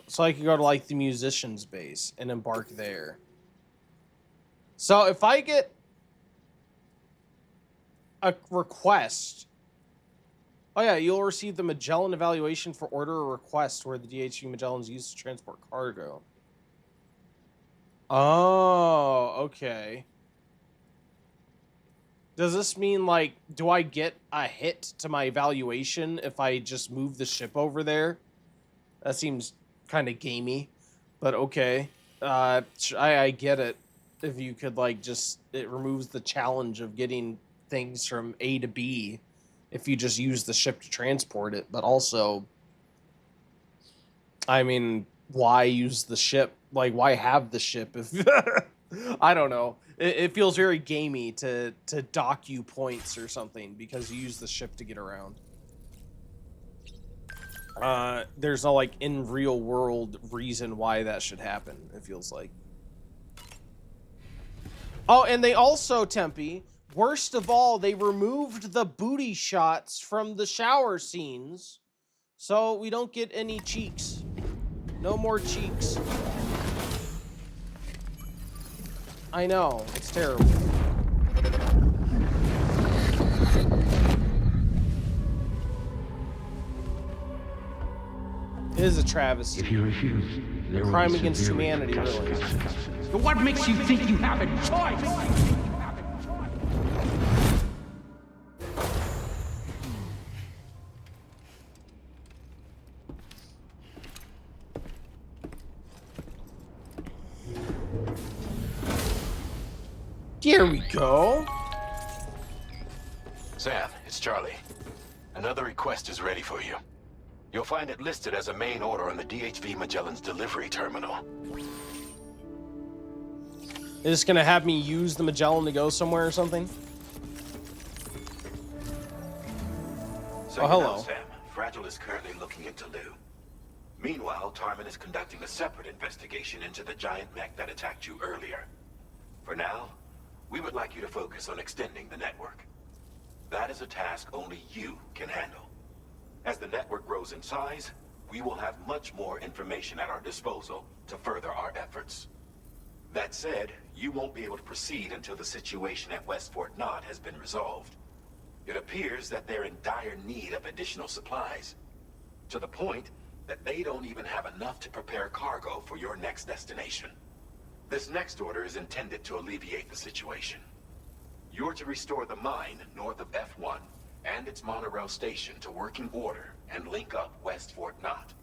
So I could go to like the musician's base and embark there. So if I get a request, oh yeah, you'll receive the Magellan evaluation for order or request where the DHV Magellan is used to transport cargo. Oh, okay. Does this mean, like, do I get a hit to my evaluation if I just move the ship over there? That seems kind of gamey, but okay. I get it. If you could, like, just... It removes the challenge of getting things from A to B if you just use the ship to transport it, but also... I mean, why use the ship? Like, why have the ship if... I don't know. It feels very gamey to dock you points or something because you use the ship to get around. There's no, like, in real world reason why that should happen, it feels like. Oh, and they also, Tempe, worst of all, they removed the booty shots from the shower scenes, so we don't get any cheeks. No more cheeks. I know, it's terrible. It is a travesty. If you refuse, there will Crime be against severe humanity, really. repercussions. But what makes you think you have a choice? Here we go. Sam, it's Charlie. Another request is ready for you. You'll find it listed as a main order on the DHV Magellan's delivery terminal. Is this gonna have me use the Magellan to go somewhere or something? So oh, hello. Sam. Fragile is currently looking into Lou. Meanwhile, Tarman is conducting a separate investigation into the giant mech that attacked you earlier. For now, we would like you to focus on extending the network. That is a task only you can handle. As the network grows in size, we will have much more information at our disposal to further our efforts. That said, you won't be able to proceed until the situation at West Fort Knott has been resolved. It appears that they're in dire need of additional supplies, to the point that they don't even have enough to prepare cargo for your next destination. This next order is intended to alleviate the situation. You're to restore the mine north of F1 and its monorail station to working order and link up West Fort Knott.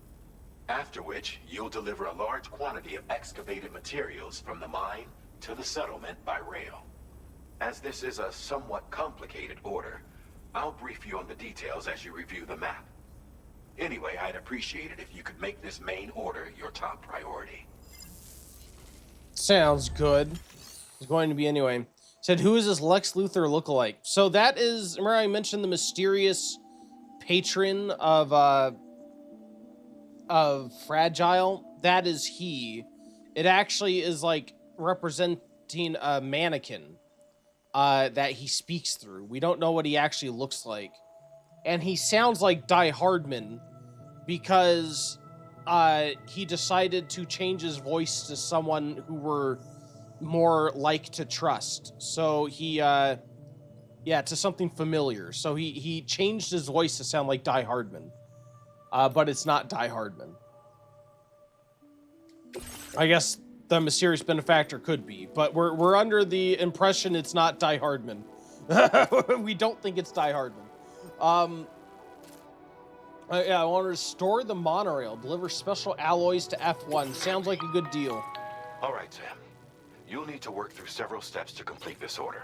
After which, you'll deliver a large quantity of excavated materials from the mine to the settlement by rail. As this is a somewhat complicated order, I'll brief you on the details as you review the map. Anyway, I'd appreciate it if you could make this main order your top priority. Sounds good. It's going to be anyway. Said, who is this Lex Luthor lookalike? So that is, remember I mentioned the mysterious patron of Fragile? That is he. It actually is like representing a mannequin that he speaks through. We don't know what he actually looks like. And he sounds like Die Hardman because he decided to change his voice to someone who we're more like to trust. So he, yeah, to something familiar. So he changed his voice to sound like Die Hardman. But it's not Die Hardman. I guess the mysterious benefactor could be, but we're under the impression it's not Die Hardman. We don't think it's Die Hardman. Yeah, I want to restore the monorail, deliver special alloys to F1. Sounds like a good deal. All right, Sam. You'll need to work through several steps to complete this order.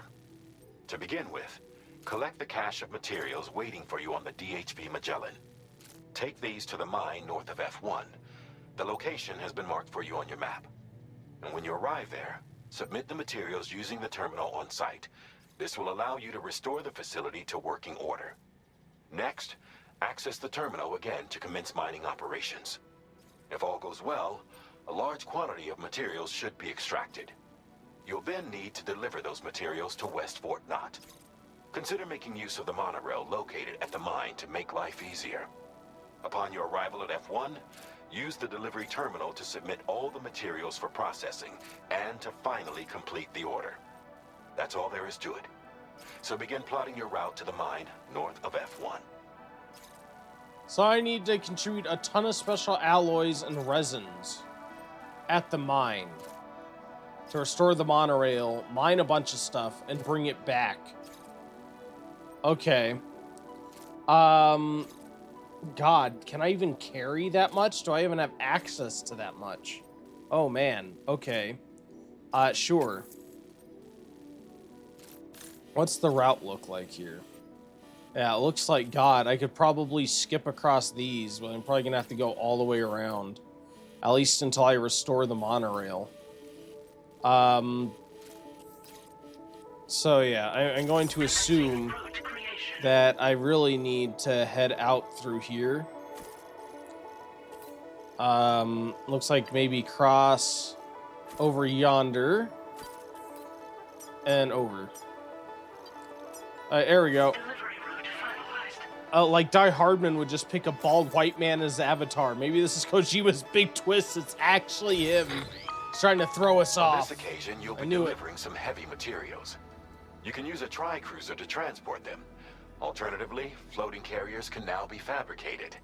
To begin with, collect the cache of materials waiting for you on the DHV Magellan. Take these to the mine north of F1. The location has been marked for you on your map. And when you arrive there, submit the materials using the terminal on site. This will allow you to restore the facility to working order. Next, access the terminal again to commence mining operations. If all goes well, a large quantity of materials should be extracted. You'll then need to deliver those materials to West Fort Knott. Consider making use of the monorail located at the mine to make life easier. Upon your arrival at F1, Use the delivery terminal to submit all the materials for processing and to finally complete the order. That's all there is to it. So begin plotting your route to the mine north of F1. So I need to contribute a ton of special alloys and resins at the mine to restore the monorail, mine a bunch of stuff, and bring it back. Okay. God, can I even carry that much? Do I even have access to that much? Oh, man. Okay. Sure. What's the route look like here? Yeah, it looks like, God, I could probably skip across these, but I'm probably gonna have to go all the way around. At least until I restore the monorail. So yeah, I'm going to assume that I really need to head out through here. Looks like maybe cross over yonder and over. There we go. Like Die Hardman would just pick a bald white man as the avatar. Maybe this is Kojima's big twist. It's actually him. He's trying to throw us off. On this occasion, you'll be delivering some heavy materials. You can use a tri-cruiser to transport them. Alternatively, floating carriers can now be fabricated.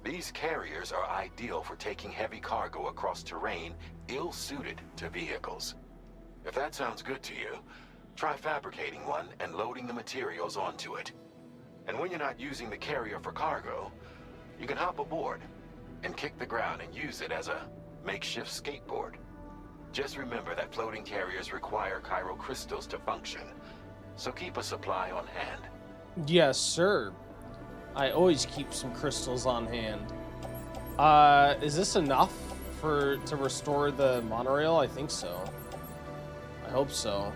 These carriers are ideal for taking heavy cargo across terrain ill-suited to vehicles. If that sounds good to you, try fabricating one and loading the materials onto it. And when you're not using the carrier for cargo, you can hop aboard and kick the ground and use it as a makeshift skateboard. Just remember that floating carriers require chiral crystals to function, so keep a supply on hand. Yes, sir. I always keep some crystals on hand. Is this enough to restore the monorail? I think so. I hope so.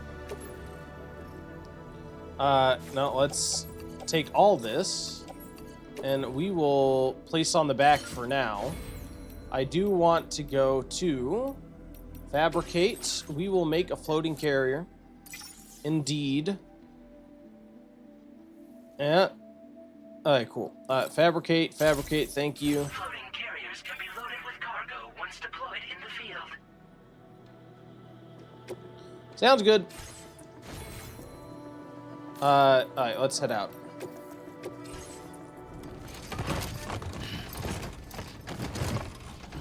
No, let's take all this and we will place on the back for now. I do want to go to fabricate. We will make a floating carrier. Indeed. Yeah. Alright, cool. Fabricate, thank you. Floating carriers can be loaded with cargo once deployed in the field. Sounds good. Alright, let's head out.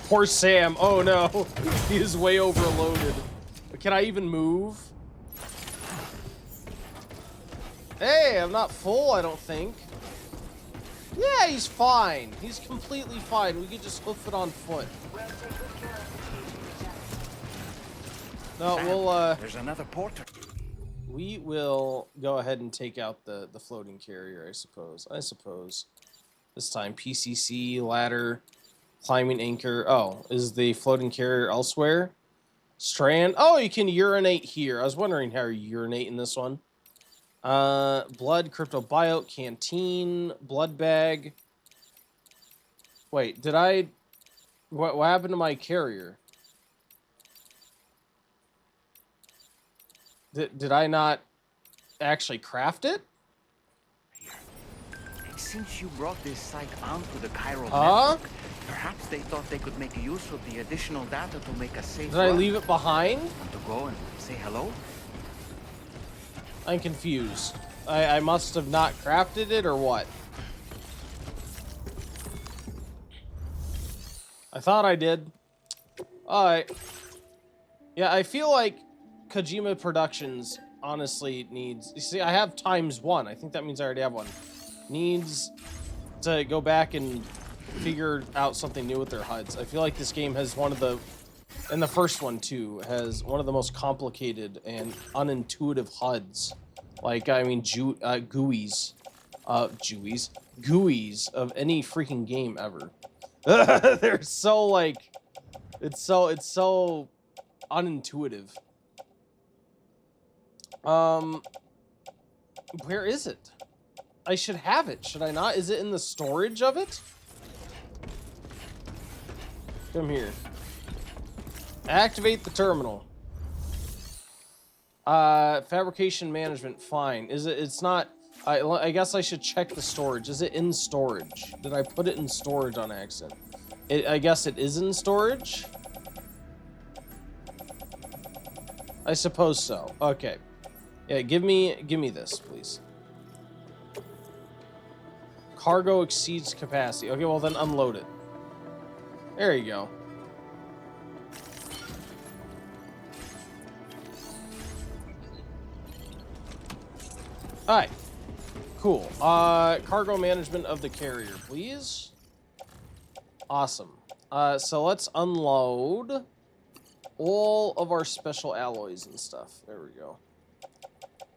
Poor Sam. Oh no. He is way overloaded. Can I even move? Hey, I'm not full, I don't think. Yeah, he's fine. He's completely fine. We could just hoof it on foot. No, we'll, There's another porter. we will go ahead and take out the floating carrier, I suppose. This time, PCC, ladder, climbing anchor. Oh, is the floating carrier elsewhere? Strand. Oh, you can urinate here. I was wondering how you urinate in this one. Blood, cryptobiote, canteen, blood bag. Wait, did I... What happened to my carrier? Did I not actually craft it? Since you brought this site onto the chiral Huh? network, perhaps they thought they could make use of the additional data to make a safe Did I run. leave it behind? Want to go and say hello? I'm confused. I must have not crafted it, or what? I thought I did. Alright. Yeah, I feel like Kojima Productions honestly needs... You see, I have ×1. I think that means I already have one. Needs to go back and figure out something new with their HUDs. I feel like this game has one of the... And the first one, too, has one of the most complicated and unintuitive HUDs. Like, I mean, GUIs of any freaking game ever. They're so, like... It's so unintuitive. Where is it? I should have it, should I not? Is it in the storage of it? Come here. Activate the terminal. Fabrication management, fine. Is it? It's not. I guess I should check the storage. Is it in storage? Did I put it in storage on accident? I guess it is in storage. I suppose so. Okay. Yeah, give me this, please. Cargo exceeds capacity. Okay, well then unload it. There you go. Alright. Cool. Cargo management of the carrier, please. Awesome. So let's unload all of our special alloys and stuff. There we go.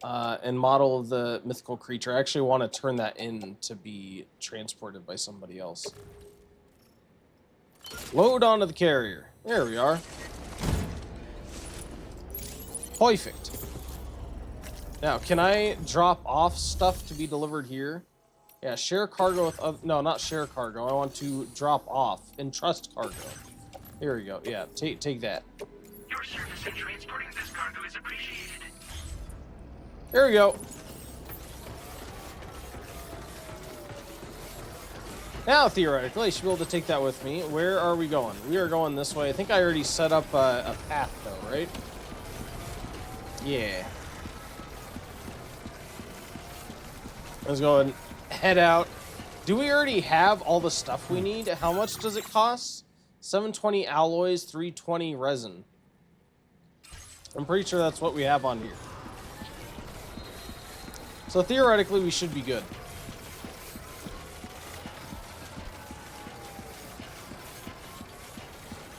And model of the mythical creature. I actually want to turn that in to be transported by somebody else. Load onto the carrier. There we are. Perfect. Now, can I drop off stuff to be delivered here? Yeah, share cargo with other... No, not share cargo. I want to drop off. Entrust cargo. Here we go. Yeah, take that. Your service in transporting this cargo is appreciated. There we go. Now, theoretically, I should be able to take that with me. Where are we going? We are going this way. I think I already set up a path, though, right? Yeah. Let's go and head out. Do we already have all the stuff we need? How much does it cost? 720 alloys, 320 resin. I'm pretty sure that's what we have on here. So theoretically, we should be good.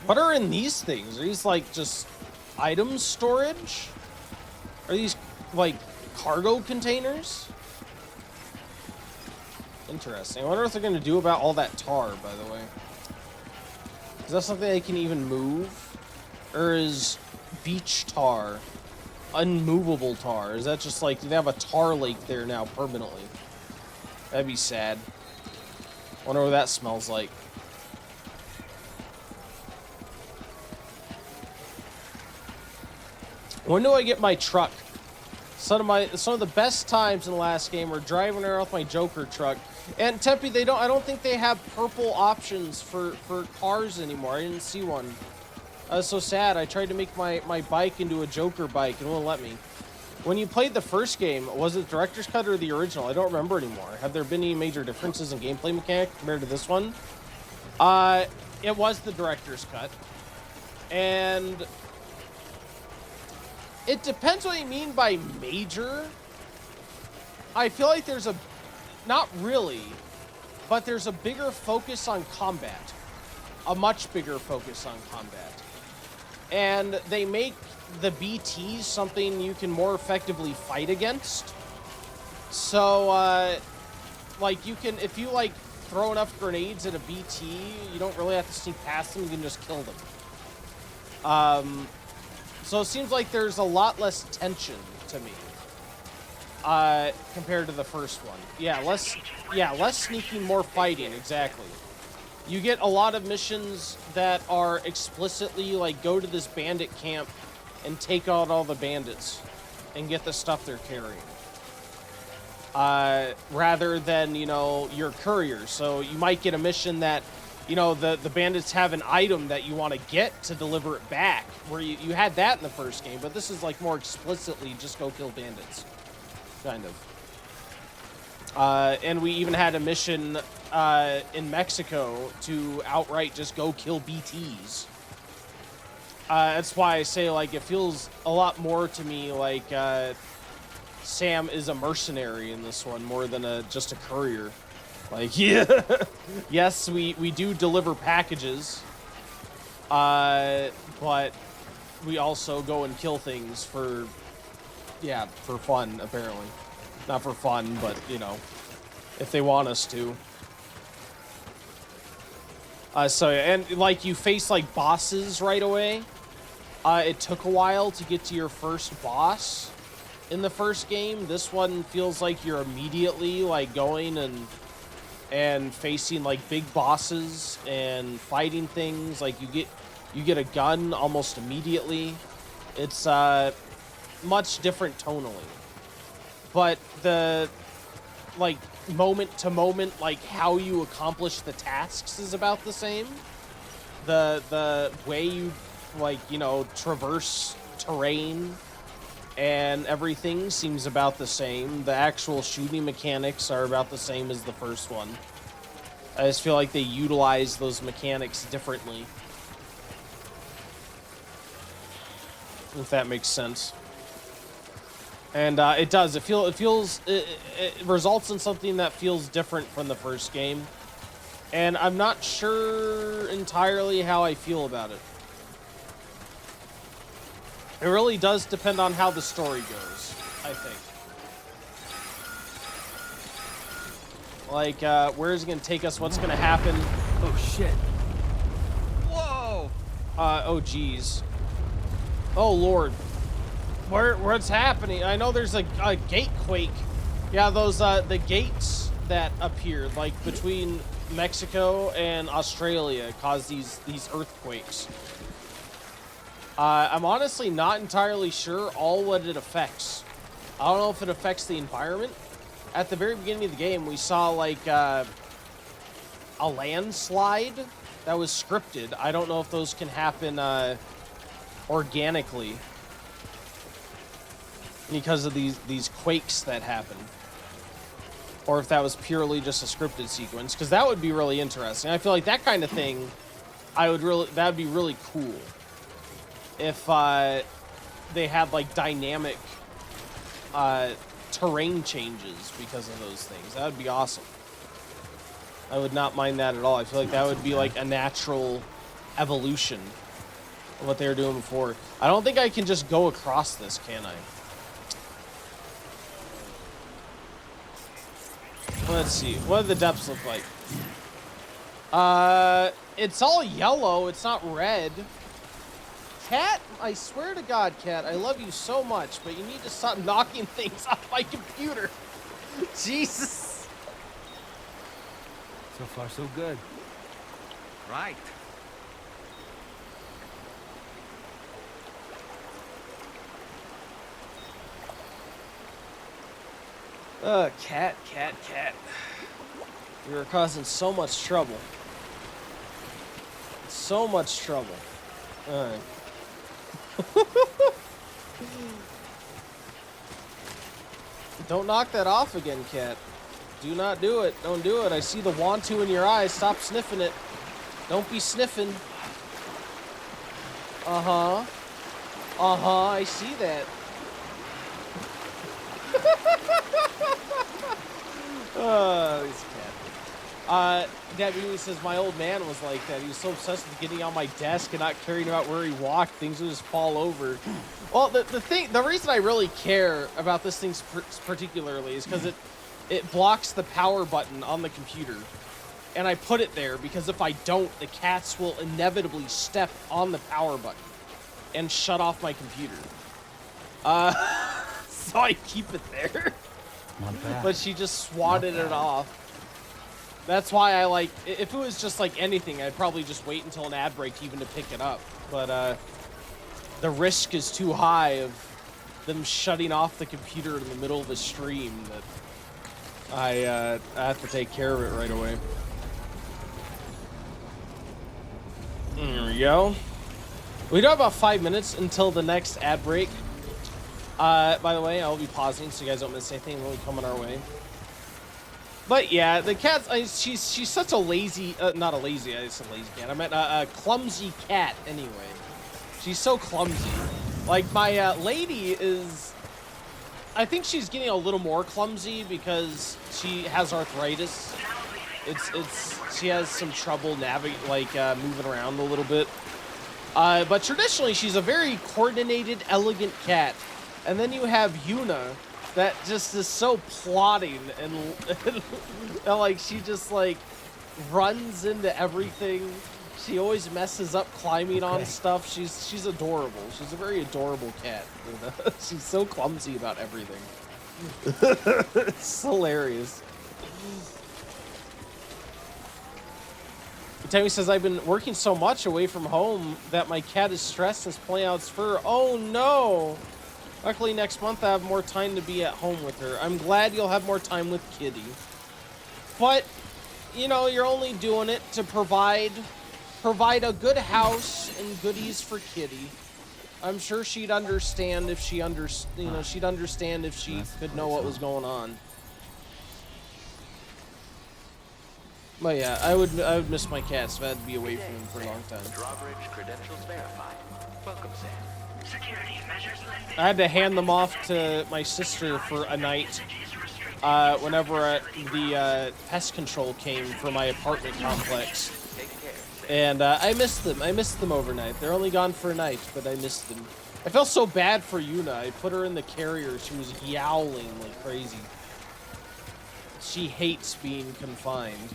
What are in these things? Are these like just item storage? Are these like cargo containers? Interesting. I wonder what they're going to do about all that tar, by the way. Is that something they can even move? Or is beach tar unmovable tar? Is that just like, do they have a tar lake there now permanently? That'd be sad. Wonder what that smells like. When do I get my truck? Some of the best times in the last game were driving around with my Joker truck. And Tempe, I don't think they have purple options for cars anymore. I didn't see one. I was so sad. I tried to make my bike into a Joker bike and it wouldn't let me. When you played the first game, was it director's cut or the original? I don't remember anymore. Have there been any major differences in gameplay mechanic compared to this one? It was the director's cut. And it depends what you mean by major. I feel like there's not really, but there's a bigger focus on combat. A much bigger focus on combat. And they make the BTs something you can more effectively fight against. So, like, you can, if you, like, throw enough grenades at a BT, you don't really have to sneak past them, you can just kill them. So it seems like there's a lot less tension to me. Compared to the first one. Yeah, less sneaking, more fighting, exactly. You get a lot of missions that are explicitly like go to this bandit camp and take out all the bandits and get the stuff they're carrying. Rather than, you know, your couriers. So you might get a mission that, you know, the bandits have an item that you want to get to deliver it back. Where you had that in the first game, but this is like more explicitly just go kill bandits. Kind of. And we even had a mission in Mexico to outright just go kill BTs. That's why I say, like, it feels a lot more to me like Sam is a mercenary in this one more than just a courier. Like, yeah, yes, we do deliver packages, but we also go and kill things for fun, apparently. Not for fun, but, you know, if they want us to. So, and, like, you face, like, bosses right away. It took a while to get to your first boss in the first game. This one feels like you're immediately, like, going and facing, like, big bosses and fighting things. Like, you get a gun almost immediately. It's, much different tonally. But the, like, moment to moment, like, how you accomplish the tasks is about the same. the way you, like, you know, traverse terrain and everything seems about the same. The actual shooting mechanics are about the same as the first one. I just feel like they utilize those mechanics differently. If that makes sense. And it does. It results in something that feels different from the first game. And I'm not sure entirely how I feel about it. It really does depend on how the story goes, I think. Like, where is it going to take us? What's going to happen? Oh, shit. Whoa! Oh, geez. Oh, Lord. What's happening? I know there's a gate quake. Yeah, those, the gates that appeared, like, between Mexico and Australia cause these earthquakes. I'm honestly not entirely sure what it affects. I don't know if it affects the environment. At the very beginning of the game, we saw, like, a landslide that was scripted. I don't know if those can happen organically because of these quakes that happen, or if that was purely just a scripted sequence, because that would be really interesting. I feel like that kind of thing, that'd be really cool if they had, like, dynamic terrain changes because of those things. That would be awesome. I would not mind that at all. I feel like that would be like a natural evolution of what they were doing before. I don't think I can just go across this, can I? Let's see. What do the depths look like? It's all yellow. It's not red. Cat, I swear to God, Cat, I love you so much, but you need to stop knocking things off my computer. Jesus. So far, so good. Right. Cat. You were causing so much trouble. So much trouble. Alright. Don't knock that off again, Cat. Do not do it. Don't do it. I see the want to in your eyes. Stop sniffing it. Don't be sniffing. Uh-huh. I see that. This cat. That really says my old man was like that. He was so obsessed with getting on my desk and not caring about where he walked. Things would just fall over. Well, the reason I really care about this thing particularly is because it blocks the power button on the computer. And I put it there because if I don't, the cats will inevitably step on the power button and shut off my computer. So I keep it there. Not bad. But she just swatted it off. That's why I like, if it was just like anything, I'd probably just wait until an ad break even to pick it up. But the risk is too high of them shutting off the computer in the middle of a stream that I have to take care of it right away. There we go. We do have about 5 minutes until the next ad break. By the way, I'll be pausing so you guys don't miss anything really coming our way. But yeah, the cat's, she's such a lazy, not a lazy, I said lazy cat. I meant a clumsy cat anyway. She's so clumsy. Like my lady is, I think she's getting a little more clumsy because she has arthritis. She has some trouble moving around a little bit. But traditionally, she's a very coordinated, elegant cat. And then you have Yuna, that just is so plodding and like she just like runs into everything. She always messes up climbing on stuff. She's adorable. She's a very adorable cat. She's so clumsy about everything. It's hilarious. Tammy says, I've been working so much away from home that my cat is stressed and is pulling out its fur. Oh no! Luckily, next month I have more time to be at home with her. I'm glad you'll have more time with Kitty. But, you know, you're only doing it to provide provide a good house and goodies for Kitty. I'm sure she'd understand if she she'd understand if she could know what was going on. But yeah, I would miss my cats if I had to be away from them for a long time. Drawbridge credentials verified. Welcome, Sam. Security measures lifted. I had to hand them off to my sister for a night whenever the pest control came for my apartment complex. And I missed them. I missed them overnight. They're only gone for a night, but I missed them. I felt so bad for Yuna. I put her in the carrier. She was yowling like crazy. She hates being confined.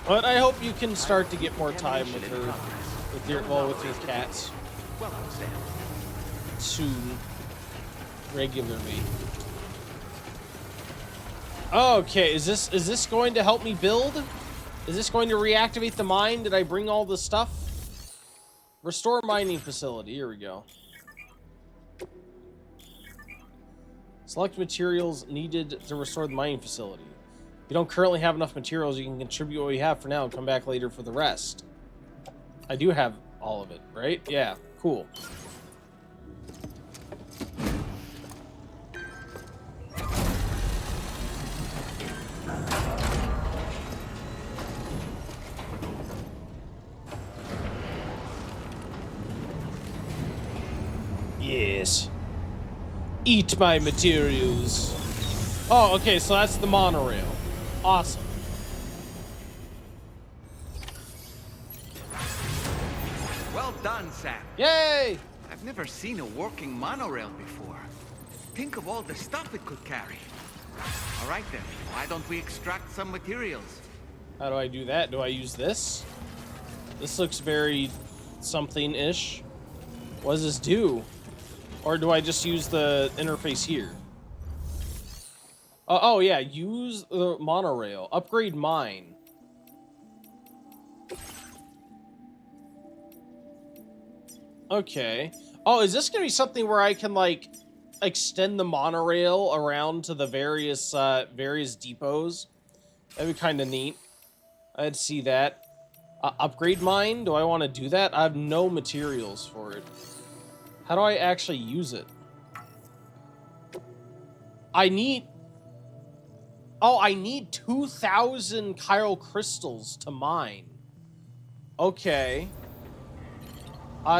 But I hope you can start to get more time with her, with your cats. Welcome, Sam. Soon. Regularly. Okay, is this going to help me build? Is this going to reactivate the mine? Did I bring all the stuff? Restore mining facility. Here we go. Select materials needed to restore the mining facility. If you don't currently have enough materials, you can contribute what you have for now and come back later for the rest. I do have all of it, right? Yeah, cool. Yes. Eat my materials. Oh, okay, so that's the monorail. Awesome. Well done, Sam. Yay! I've never seen a working monorail before. Think of all the stuff it could carry. All right then, why don't we extract some materials? How do I do that? Do I use this? This looks very something-ish. What does this do? Or do I just use the interface here? Oh yeah, use the monorail. Upgrade mine. Okay. Oh, is this gonna be something where I can like extend the monorail around to the various depots? That'd be kind of neat. I'd see that. Upgrade mine? Do I want to do that? I have no materials for it. How do I actually use it? I need 2,000 chiral crystals to mine. Okay.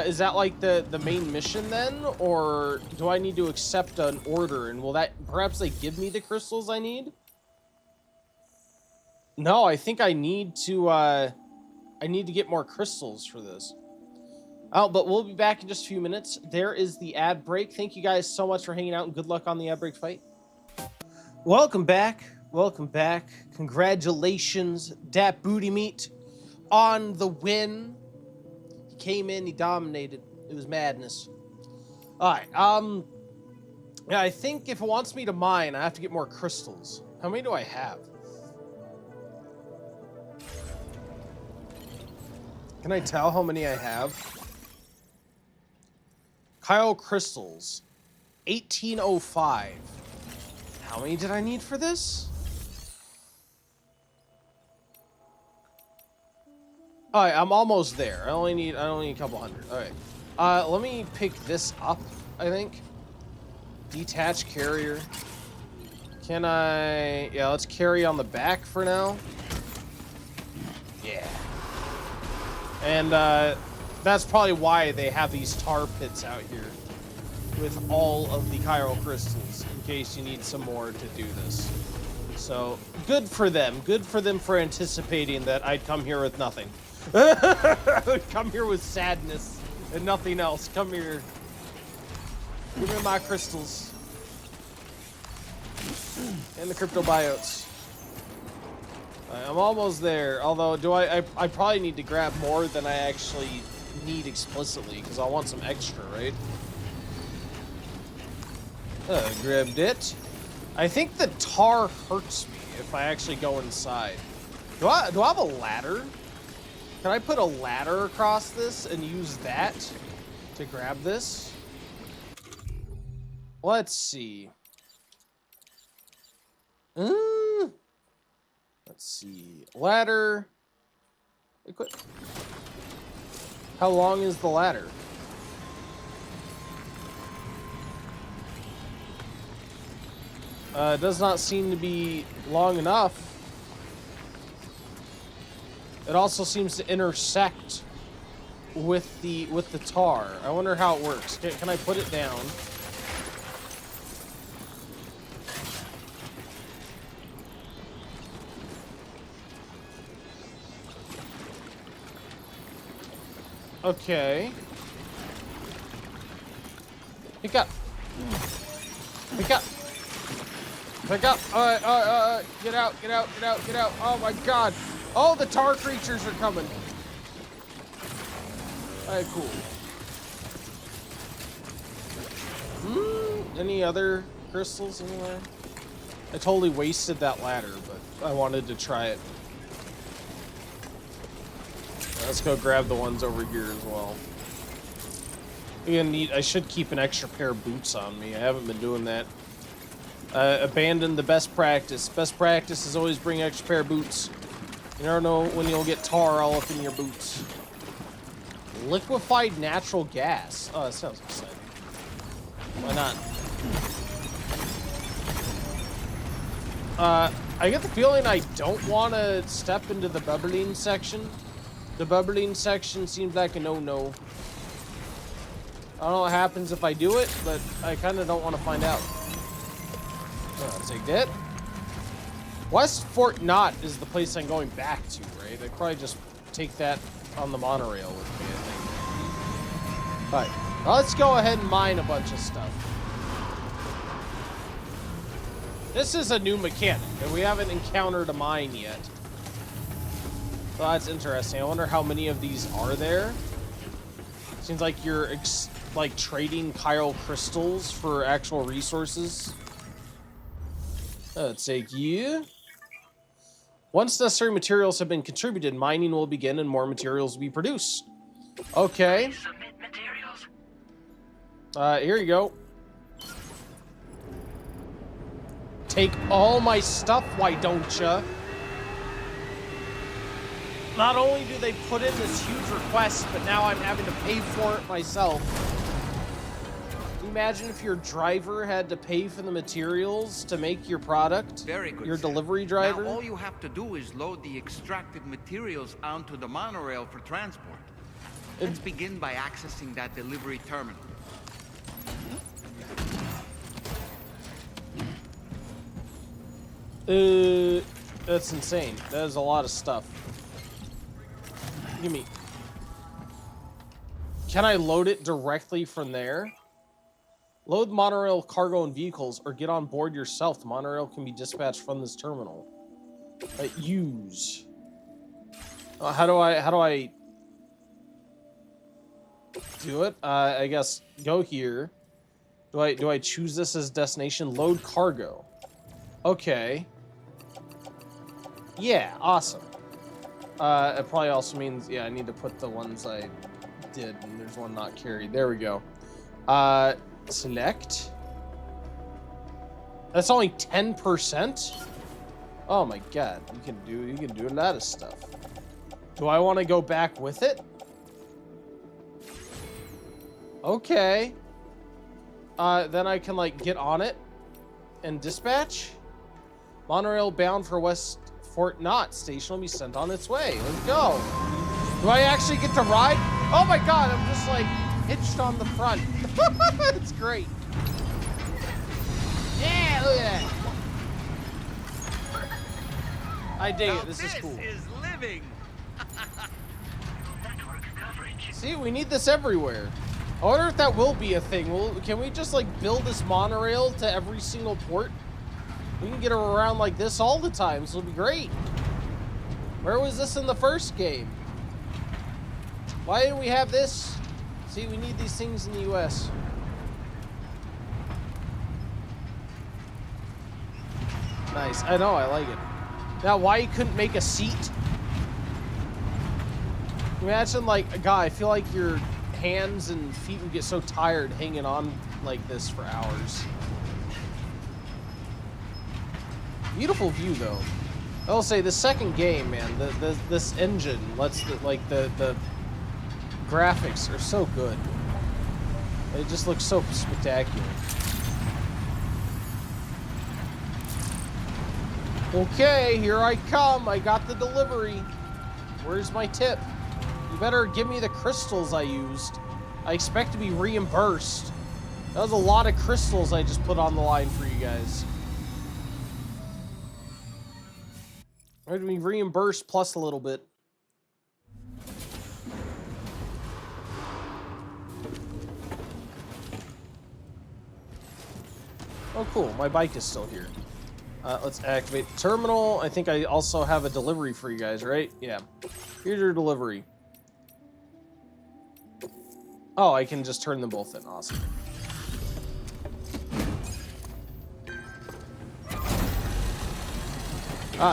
Is that like the main mission then? Or do I need to accept an order? And will that, perhaps they give me the crystals I need? No, I think I need to get more crystals for this. Oh, but we'll be back in just a few minutes. There is the ad break. Thank you guys so much for hanging out and good luck on the ad break fight. Welcome back. Welcome back. Congratulations, Dat Booty Meat, on the win. He came in, he dominated. It was madness. All right. Yeah, I think if it wants me to mine, I have to get more crystals. How many do I have? Can I tell how many I have? Chiral crystals, 1805. How many did I need for this? All right, I'm almost there. I only need a couple hundred. All right. Let me pick this up, I think. Detach carrier. Can I... Yeah, let's carry on the back for now. Yeah. And, that's probably why they have these tar pits out here with all of the chiral crystals, in case you need some more to do this. So, good for them. Good for them for anticipating that I'd come here with nothing. I'd come here with sadness and nothing else. Come here. Give me my crystals. And the cryptobiotes. I'm almost there, although I probably need to grab more than I actually need explicitly, because I want some extra, right? Grabbed it. I think the tar hurts me if I actually go inside. Do I have a ladder? Can I put a ladder across this and use that to grab this? Let's see. Let's see. Ladder. Equip. How long is the ladder? It does not seem to be long enough. It also seems to intersect with the tar. I wonder how it works. Can I put it down? Okay. Pick up. Pick up. Pick up. Get out, get out, get out, get out. Oh my god. Oh, the tar creatures are coming. Alright, cool. Any other crystals anywhere? I totally wasted that ladder, but I wanted to try it. Let's go grab the ones over here as well. I should keep an extra pair of boots on me. I haven't been doing that. Abandon the best practice. Best practice is always bring an extra pair of boots. You never know when you'll get tar all up in your boots. Liquefied natural gas. Oh, that sounds exciting. Why not? I get the feeling I don't want to step into the bubbling section. The bubbling section seems like a no-no. I don't know what happens if I do it, but I kind of don't want to find out. I'll take that. West Fort Knott is the place I'm going back to, right? I'd probably just take that on the monorail with me, I think. Alright, well, let's go ahead and mine a bunch of stuff. This is a new mechanic, and we haven't encountered a mine yet. So that's interesting. I wonder how many of these are there. Seems like you're like trading chiral crystals for actual resources. Let's take you. Once necessary materials have been contributed, mining will begin and more materials will be produced. Okay. Submit materials. Here you go. Take all my stuff, why don't ya? Not only do they put in this huge request, but now I'm having to pay for it myself. Can you imagine if your driver had to pay for the materials to make your product? Very good, Your Sam. delivery driver? Now all you have to do is load the extracted materials onto the monorail for transport. Let's begin by accessing that delivery terminal. That's insane. That is a lot of stuff. Give me. Can I load it directly from there? Load monorail cargo and vehicles or get on board yourself. The monorail can be dispatched from this terminal. Use. How do I do it? I guess go here. Do I choose this as destination? Load cargo. Okay. Yeah, awesome. It probably also means, yeah, I need to put the ones I did, and there's one not carried. There we go. Select. That's only 10%? Oh my god, you can do a lot of stuff. Do I want to go back with it? Okay. Then I can like get on it and dispatch. Monorail bound for West Fort Knott. Station will be sent on its way. Let's go. Do I actually get to ride? Oh my god, I'm just like hitched on the front. It's great. Yeah, look at that. I dig it. This is cool. This is living. Network coverage. See, we need this everywhere. I wonder if that will be a thing. Can we just like build this monorail to every single port? We can get around like this all the time, so it'll be great. Where was this in the first game? Why didn't we have this? See, we need these things in the US. Nice. I know, I like it. Now, why you couldn't make a seat? Imagine, like, a guy, I feel like your hands and feet would get so tired hanging on like this for hours. Beautiful view, though. I'll say the second game, man. This engine lets the graphics are so good. It just looks so spectacular. Okay, here I come. I got the delivery. Where's my tip? You better give me the crystals I used. I expect to be reimbursed. That was a lot of crystals I just put on the line for you guys. I'm gonna be reimbursed plus a little bit. Oh, cool. My bike is still here. Let's activate the terminal. I think I also have a delivery for you guys, right? Yeah. Here's your delivery. Oh, I can just turn them both in. Awesome.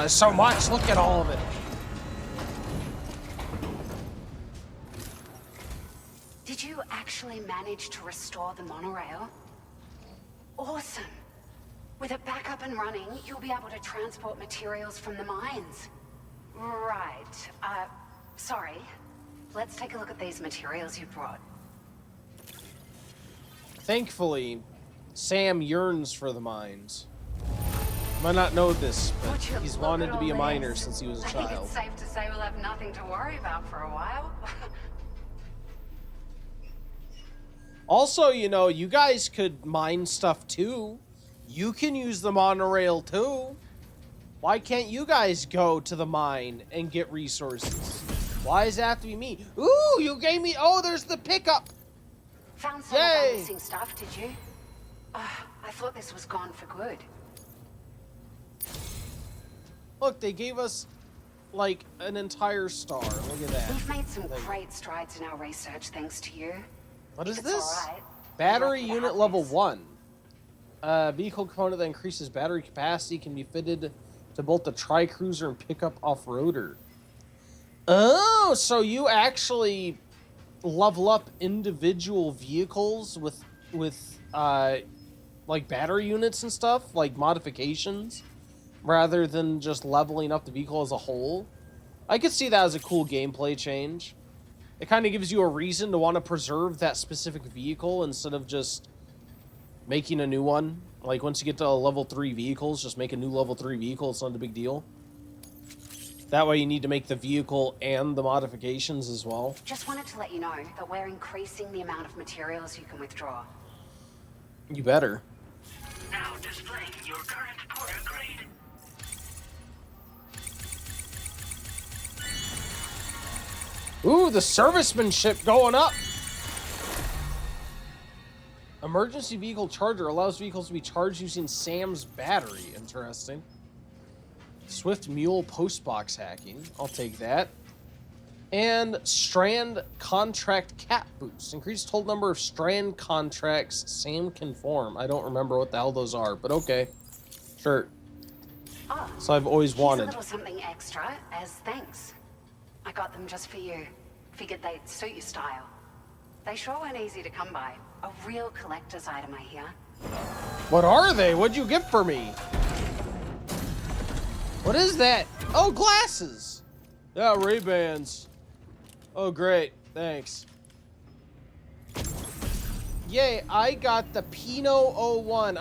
So much. Look at all of it. Did you actually manage to restore the monorail? Awesome. With it back up and running, you'll be able to transport materials from the mines. Right. Sorry. Let's take a look at these materials you brought. Thankfully, Sam yearns for the mines. You might not know this, but he's wanted to be a miner since he was a I think child. it's safe to say we'll have nothing to worry about for a while. Also, you know, you guys could mine stuff too. You can use the monorail too. Why can't you guys go to the mine and get resources? Why does it have to be me? Ooh, you gave me... Oh, there's the pickup. Found some of that missing stuff, did you? I thought this was gone for good. Look, they gave us, like, an entire star. Look at that. We've made some great strides in our research thanks to you. What is It's this? all right. Battery You're lucky to unit have level this. 1. Vehicle component that increases battery capacity can be fitted to both the tri-cruiser and pickup off-roader. Oh, so you actually level up individual vehicles with like battery units and stuff, like modifications, rather than just leveling up the vehicle as a whole. I could see that as a cool gameplay change. It kind of gives you a reason to want to preserve that specific vehicle instead of just making a new one. Like, once you get to level 3 vehicles, just make a new level 3 vehicle. It's not a big deal. That way you need to make the vehicle and the modifications as well. Just wanted to let you know that we're increasing the amount of materials you can withdraw. You better. Now displaying your current porter grade. Ooh, the servicemanship going up. Emergency vehicle charger allows vehicles to be charged using Sam's battery. Interesting. Swift mule postbox hacking. I'll take that. And Strand contract cap boost. Increase total number of Strand contracts Sam can form. I don't remember what the hell those are, but okay. Sure. Oh, So I've always here's a wanted. little something extra as thanks. I got them just for you. Figured they'd suit your style. They sure weren't easy to come by. A real collector's item, I hear. What are they? What'd you get for me? What is that? Oh, glasses. Yeah, Ray-Bans. Oh, great. Thanks. Yay, I got the Pinot 01.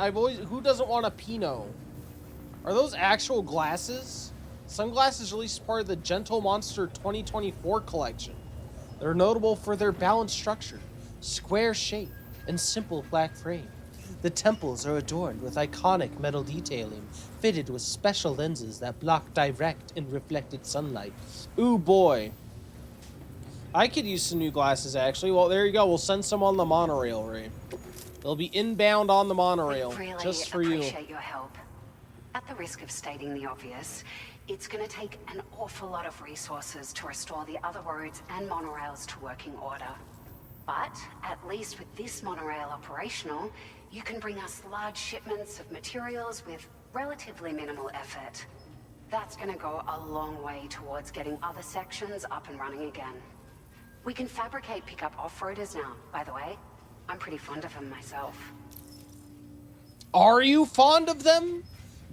Who doesn't want a Pinot? Are those actual glasses? Sunglasses released as part of the Gentle Monster 2024 collection. They're notable for their balanced structure, square shape, and simple black frame. The temples are adorned with iconic metal detailing, fitted with special lenses that block direct and reflected sunlight. Ooh boy. I could use some new glasses, actually. Well, there you go. We'll send some on the monorail, Ray. They'll be inbound on the monorail, We really just for you. appreciate your help. At the risk of stating the obvious, it's going to take an awful lot of resources to restore the other roads and monorails to working order. But at least with this monorail operational, you can bring us large shipments of materials with relatively minimal effort. That's going to go a long way towards getting other sections up and running again. We can fabricate pickup off-roaders now, by the way. I'm pretty fond of them myself. Are you fond of them?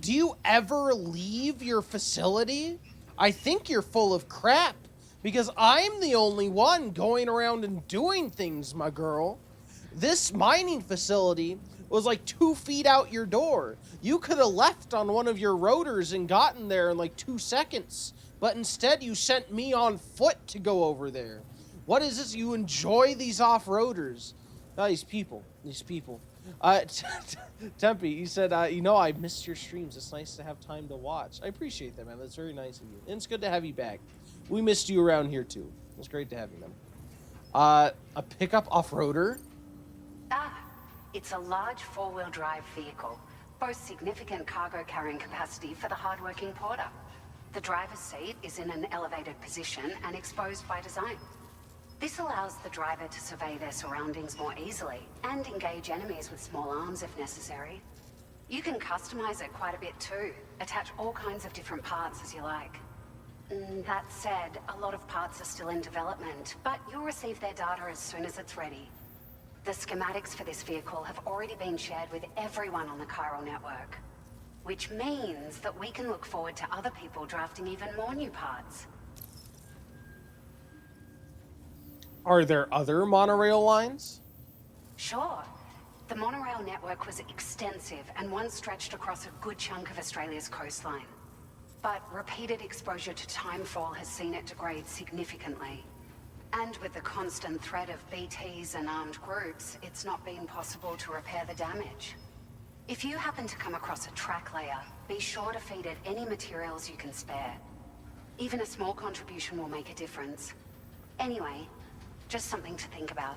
Do you ever leave your facility? I think you're full of crap, because I'm the only one going around and doing things, my girl. This mining facility was like 2 feet out your door. You could have left on one of your rotors and gotten there in like 2 seconds, but instead you sent me on foot to go over there. What is this? You enjoy these off-roaders. Oh, these people. Tempe, you said, I missed your streams. It's nice to have time to watch. I appreciate that, man. That's very nice of you. And it's good to have you back. We missed you around here, too. It's great to have you, man. A pickup off-roader? It's a large four-wheel drive vehicle. Boasts significant cargo carrying capacity for the hard-working porter. The driver's seat is in an elevated position and exposed by design. This allows the driver to survey their surroundings more easily and engage enemies with small arms if necessary. You can customize it quite a bit too. Attach all kinds of different parts as you like. That said, a lot of parts are still in development, but you'll receive their data as soon as it's ready. The schematics for this vehicle have already been shared with everyone on the chiral network, which means that we can look forward to other people drafting even more new parts. Are there other monorail lines? Sure. The monorail network was extensive and once stretched across a good chunk of Australia's coastline. But repeated exposure to timefall has seen it degrade significantly. And with the constant threat of BTs and armed groups, it's not been possible to repair the damage. If you happen to come across a track layer, be sure to feed it any materials you can spare. Even a small contribution will make a difference. Anyway, just something to think about.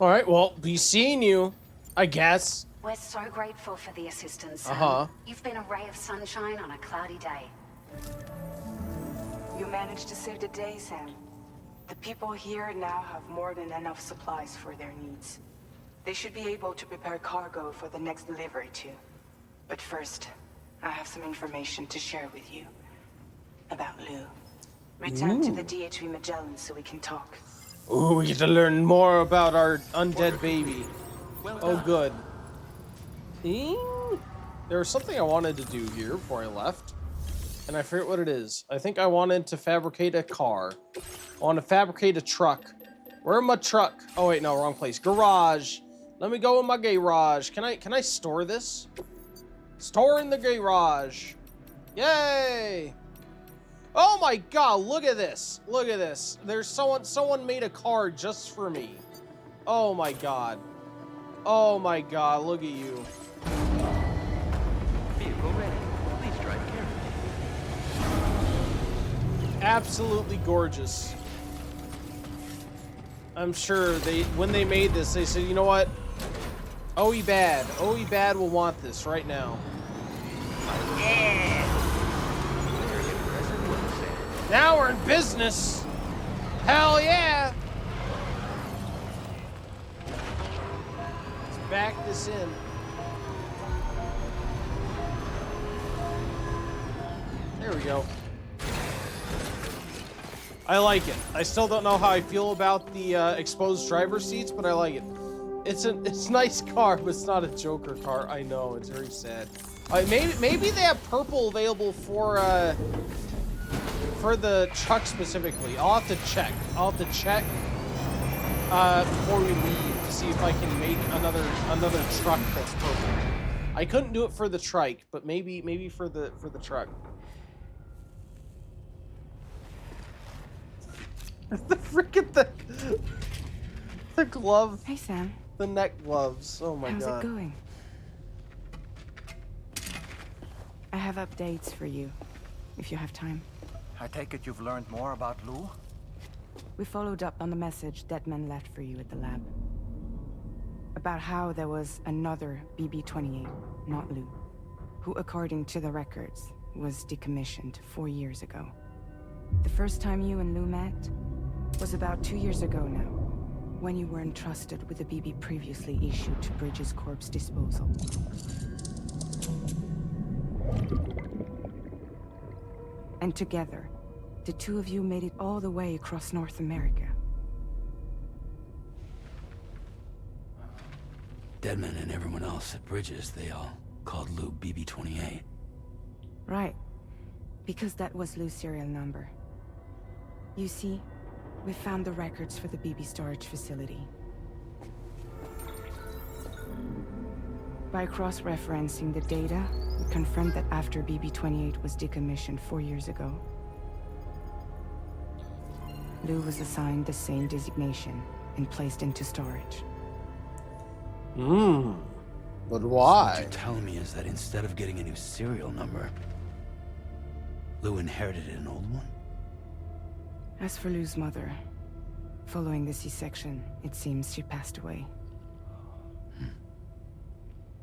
All right, well, be seeing you, I guess. We're so grateful for the assistance, Sam. You've been a ray of sunshine on a cloudy day. You managed to save the day, Sam. The people here now have more than enough supplies for their needs. They should be able to prepare cargo for the next delivery too. But first, I have some information to share with you. About Lou. Return to the DHV Magellan so we can talk. Ooh, we get to learn more about our undead baby. Oh, good. There was something I wanted to do here before I left, and I forget what it is. I think I wanted to fabricate a car. I want to fabricate a truck. Where's my truck? Oh wait, no, wrong place. Garage. Let me go in my garage. Can I store this? Store in the garage. Yay! Oh my god, look at this. Look at this. There's someone made a car just for me. Oh my god. Oh my god, look at you. Vehicle ready. Please drive carefully. Absolutely gorgeous. I'm sure when they made this, they said, you know what? OE Bad will want this right now. Yeah. Now we're in business. Hell yeah. Let's back this in. There we go. I like it. I still don't know how I feel about the exposed driver seats, but I like it. It's a nice car, but it's not a Joker car. I know, it's very sad. Maybe they have purple available for the truck specifically. I'll have to check. Before we leave to see if I can make another truck that's purple. I couldn't do it for the trike, but maybe for the truck. the glove. Hey, Sam. The neck gloves. Oh my god. How's it going? I have updates for you, if you have time. I take it you've learned more about Lou? We followed up on the message Deadman left for you at the lab. About how there was another BB-28, not Lou, who, according to the records, was decommissioned 4 years ago. The first time you and Lou met was about 2 years ago now, when you were entrusted with the BB previously issued to Bridges Corp's disposal. And together, the two of you made it all the way across North America. Deadman and everyone else at Bridges, they all called Lou BB-28. Right. Because that was Lou's serial number. You see, we found the records for the BB storage facility. By cross-referencing the data, we confirmed that after BB-28 was decommissioned 4 years ago, Lou was assigned the same designation and placed into storage. But So why? what you're telling me is that instead of getting a new serial number, Lou inherited an old one? As for Lou's mother, following the C-section, it seems she passed away.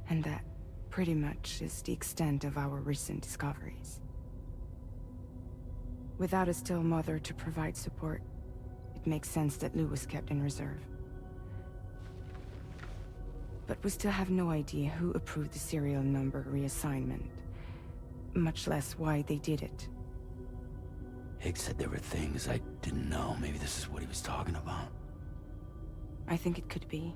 And that, pretty much, is the extent of our recent discoveries. Without a still mother to provide support, it makes sense that Lou was kept in reserve. But we still have no idea who approved the serial number reassignment, much less why they did it. Higgs said there were things I didn't know. Maybe this is what he was talking about. I think it could be.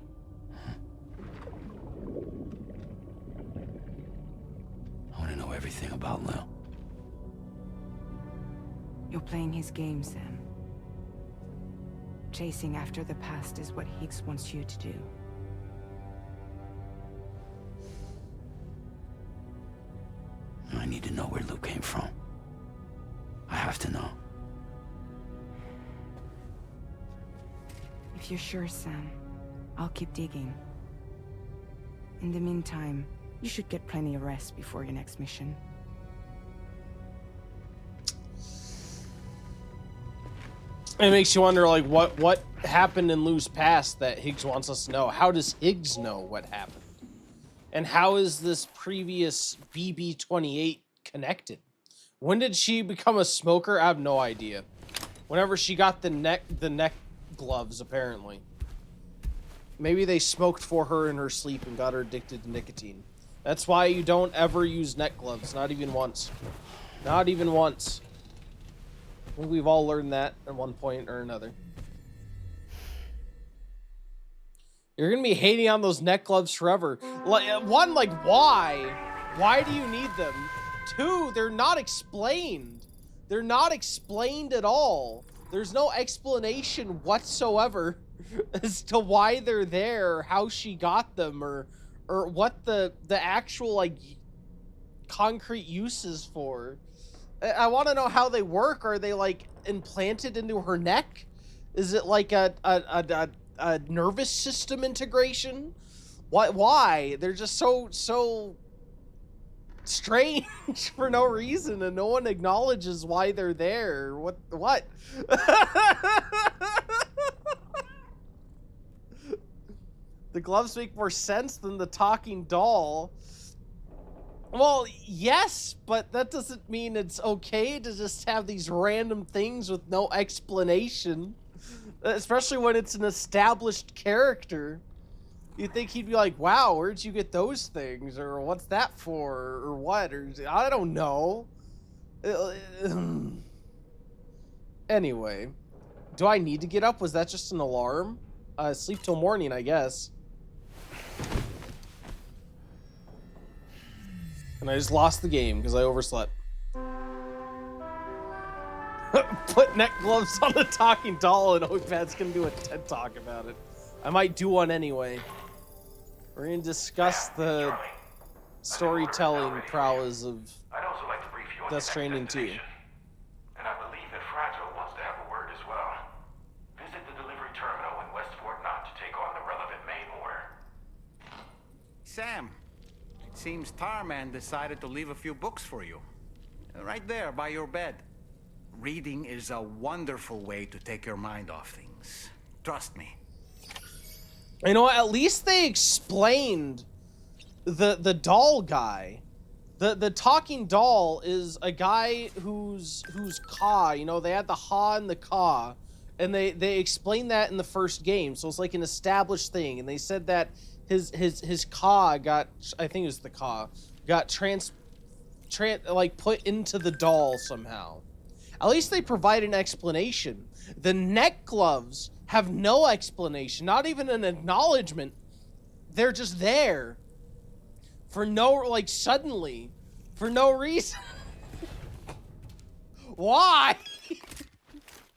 I want to know everything about Lou. You're playing his game, Sam. Chasing after the past is what Higgs wants you to do. I need to know where Lou came from. I have to know. If you're sure, Sam, I'll keep digging. In the meantime, you should get plenty of rest before your next mission. It makes you wonder, like, what happened in Lou's past that Higgs wants us to know? How does Higgs know what happened? And how is this previous BB-28 connected? When did she become a smoker? I have no idea. Whenever she got the neck gloves, apparently. Maybe they smoked for her in her sleep and got her addicted to nicotine. That's why you don't ever use neck gloves, not even once. Not even once. I think we've all learned that at one point or another. You're gonna be hating on those neck gloves forever. One, like, why? Why do you need them? Two, they're not explained. They're not explained at all. There's no explanation whatsoever as to why they're there, how she got them, or what the actual, like, concrete use is for. I want to know how they work. Are they, like, implanted into her neck? Is it like a nervous system integration? Why? They're just so strange for no reason, and no one acknowledges why they're there. What? The gloves make more sense than the talking doll. Well, yes, but that doesn't mean it's okay to just have these random things with no explanation. Especially when it's an established character. You'd think he'd be like, wow, where'd you get those things? Or what's that for? Or what? Or I don't know. Anyway. Do I need to get up? Was that just an alarm? Sleep till morning, I guess. And I just lost the game because I overslept. Put neck gloves on the talking doll and Oatpad's gonna do a TED talk about it. I might do one anyway. We're gonna discuss the storytelling prowess of I'd also like to brief you on Death Stranding 2. And I believe that Fragile wants to have a word as well. Visit the delivery terminal in Westport Knot to take on the relevant main order. Sam, it seems Tarman decided to leave a few books for you. Right there by your bed. Reading is a wonderful way to take your mind off things. Trust me. You know what? At least they explained the doll guy. The talking doll is a guy who's Ka. You know, they had the Ha and the Ka, and they explained that in the first game. So it's like an established thing. And they said that his Ka got, I think it was the Ka, got like put into the doll somehow. At least they provide an explanation. The neck gloves have no explanation, not even an acknowledgement. They're just there. For no, like, suddenly. For no reason. Why?